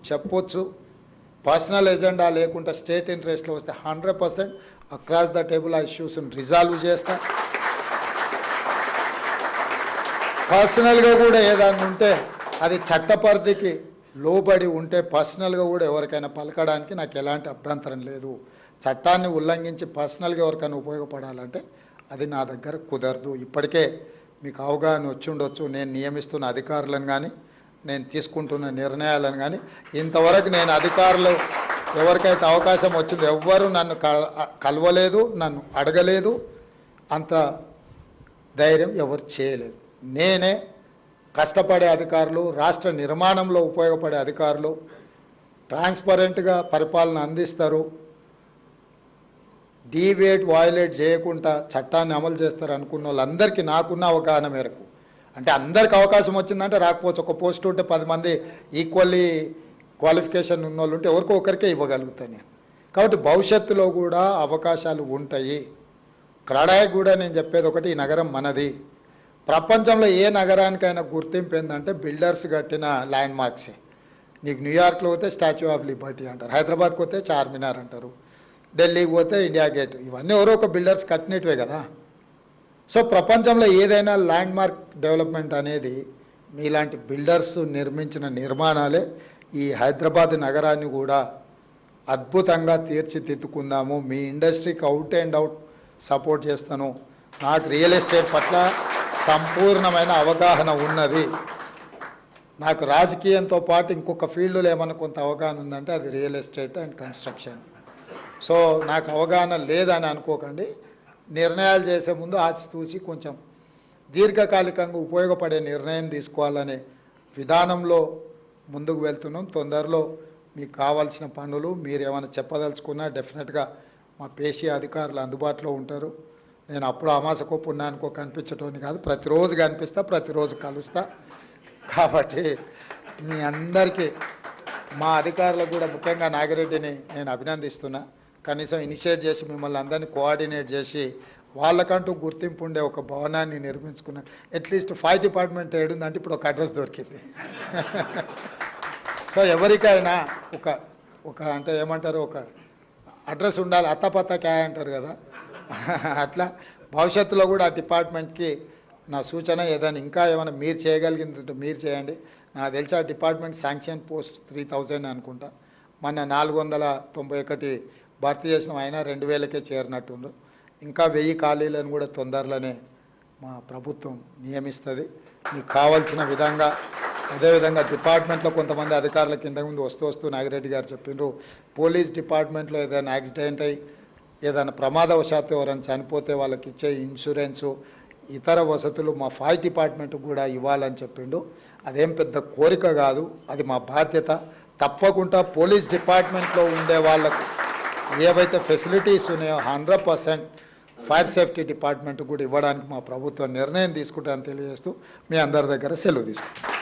చెప్పొచ్చు. Personal agenda లేకుండా state ఇంట్రెస్ట్లో వస్తే 100% అక్రాస్ ద టేబుల్ ఆ ఇష్యూస్ని రిజాల్వ్ చేస్తా. పర్సనల్గా కూడా ఏదైనా ఉంటే అది చట్టపరిధికి లోబడి ఉంటే పర్సనల్గా కూడా ఎవరికైనా పలకడానికి నాకు ఎలాంటి అభ్యంతరం లేదు. చట్టాన్ని ఉల్లంఘించి పర్సనల్గా ఎవరికైనా ఉపయోగపడాలంటే అది నా దగ్గర కుదరదు. ఇప్పటికే మీకు అవగాహన వచ్చి ఉండొచ్చు. నేను నియమిస్తున్న అధికారులను కానీ నేను తీసుకుంటున్న నిర్ణయాలను కానీ ఇంతవరకు నేను అధికారులు ఎవరికైతే అవకాశం వచ్చిందో ఎవ్వరూ నన్ను కలవలేదు, నన్ను అడగలేదు, అంత ధైర్యం ఎవరు చేయలేదు. నేనే కష్టపడే అధికారులు, రాష్ట్ర నిర్మాణంలో ఉపయోగపడే అధికారులు ట్రాన్స్పరెంట్గా పరిపాలన అందిస్తారు, డీవియేట్ వయలేట్ చేయకుండా చట్టాన్ని అమలు చేస్తారు అనుకున్న వాళ్ళందరికీ నాకున్న అవగాహన మేరకు, అంటే అందరికి అవకాశం వచ్చిందంటే రాకపోవచ్చు. ఒక పోస్ట్ ఉంటే 10 మంది ఈక్వల్లీ క్వాలిఫికేషన్ ఉన్న వాళ్ళు ఉంటే ఎవరికో ఒకరికే ఇవ్వగలుగుతాను నేను. కాబట్టి భవిష్యత్తులో కూడా అవకాశాలు ఉంటాయి. క్రడాయి కూడా నేను చెప్పేది ఒకటి, ఈ నగరం మనది. ప్రపంచంలో ఏ నగరానికైనా గుర్తింపు ఏంటంటే బిల్డర్స్ కట్టిన ల్యాండ్ మార్క్సే. నీకు న్యూయార్క్లో పోతే స్టాచ్యూ ఆఫ్ లిబర్టీ అంటారు, హైదరాబాద్కి పోతే చార్మినార్ అంటారు, ఢిల్లీకి పోతే ఇండియా గేట్. ఇవన్నీ ఎవరో ఒక బిల్డర్స్ కట్టినట్టువే కదా. సో ప్రపంచంలో ఏదైనా ల్యాండ్ మార్క్ డెవలప్మెంట్ అనేది మీలాంటి బిల్డర్స్ నిర్మించిన నిర్మాణాలే. ఈ హైదరాబాద్ నగరాన్ని కూడా అద్భుతంగా తీర్చిదిద్దుకుందాము. మీ ఇండస్ట్రీకి అవుట్ అండ్ అవుట్ సపోర్ట్ చేస్తాను. నాకు రియల్ ఎస్టేట్ పట్ల సంపూర్ణమైన అవగాహన ఉన్నది. నాకు రాజకీయంతో పాటు ఇంకొక ఫీల్డ్లో ఏమన్నా కొంత అవగాహన ఉందంటే అది real estate and construction. So నాకు అవగాహన లేదని అనుకోకండి. నిర్ణయాలు చేసే ముందు ఆచితూచి కొంచెం దీర్ఘకాలికంగా ఉపయోగపడే నిర్ణయం తీసుకోవాలనే విధానంలో ముందుకు వెళ్తున్నాం. తొందరలో మీకు కావాల్సిన పనులు మీరు ఏమైనా చెప్పదలుచుకున్నా డెఫినెట్గా మా పేషీ అధికారులు అందుబాటులో ఉంటారు. నేను అప్పుడు అమాసకో పుణ్యానికో కనిపించటోని కాదు, ప్రతిరోజు కనిపిస్తా, ప్రతిరోజు కలుస్తా. కాబట్టి మీ అందరికీ మా అధికారులకు కూడా ముఖ్యంగా నాగిరెడ్డిని నేను అభినందిస్తున్నా. కనీసం ఇనిషియేట్ చేసి మిమ్మల్ని అందరినీ కోఆర్డినేట్ చేసి వాళ్ళకంటూ గుర్తింపు ఉండే ఒక భవనాన్ని నిర్మించుకున్నాను. అట్లీస్ట్ ఫైర్ డిపార్ట్మెంట్ ఏడుందంటే ఇప్పుడు ఒక అడ్రస్ దొరికింది. సో ఎవరికైనా ఒక అంటే ఏమంటారు, ఒక అడ్రస్ ఉండాలి. అత్తపత్త క్యాయ్ అంటారు కదా, అట్లా భవిష్యత్తులో కూడా ఆ డిపార్ట్మెంట్కి నా సూచన ఏదైనా ఇంకా ఏమైనా మీరు చేయగలిగిందంటే మీరు చేయండి. నాకు తెలిసి ఆ డిపార్ట్మెంట్ శాంక్షన్ పోస్ట్ 3000 అనుకుంటా. మొన్న 491 భర్తీ చేసిన అయినా 2000కే చేరినట్టుండ్రు. ఇంకా 1000 ఖాళీలను కూడా తొందరలోనే మా ప్రభుత్వం నియమిస్తుంది. మీకు కావాల్సిన విధంగా అదేవిధంగా డిపార్ట్మెంట్లో కొంతమంది అధికారుల కింద ముందు వస్తూ నాగిరెడ్డి గారు చెప్పిండ్రు, పోలీస్ డిపార్ట్మెంట్లో ఏదైనా యాక్సిడెంట్ అయ్యి ఏదైనా ప్రమాదవశాత్తు ఎవరైనా చనిపోతే వాళ్ళకి ఇచ్చే ఇన్సూరెన్సు ఇతర వసతులు మా ఫైర్ డిపార్ట్మెంట్ కూడా ఇవ్వాలని చెప్పిండు. అదేం పెద్ద కోరిక కాదు, అది మా బాధ్యత. తప్పకుండా పోలీస్ డిపార్ట్మెంట్లో ఉండే వాళ్ళకు ఏవైతే ఫెసిలిటీస్ ఉన్నాయో 100% ఫైర్ సేఫ్టీ డిపార్ట్మెంట్ కూడా ఇవ్వడానికి మా ప్రభుత్వం నిర్ణయం తీసుకుంటామని తెలియజేస్తూ మీ అందరి దగ్గర సెలవు తీసుకుంటాం.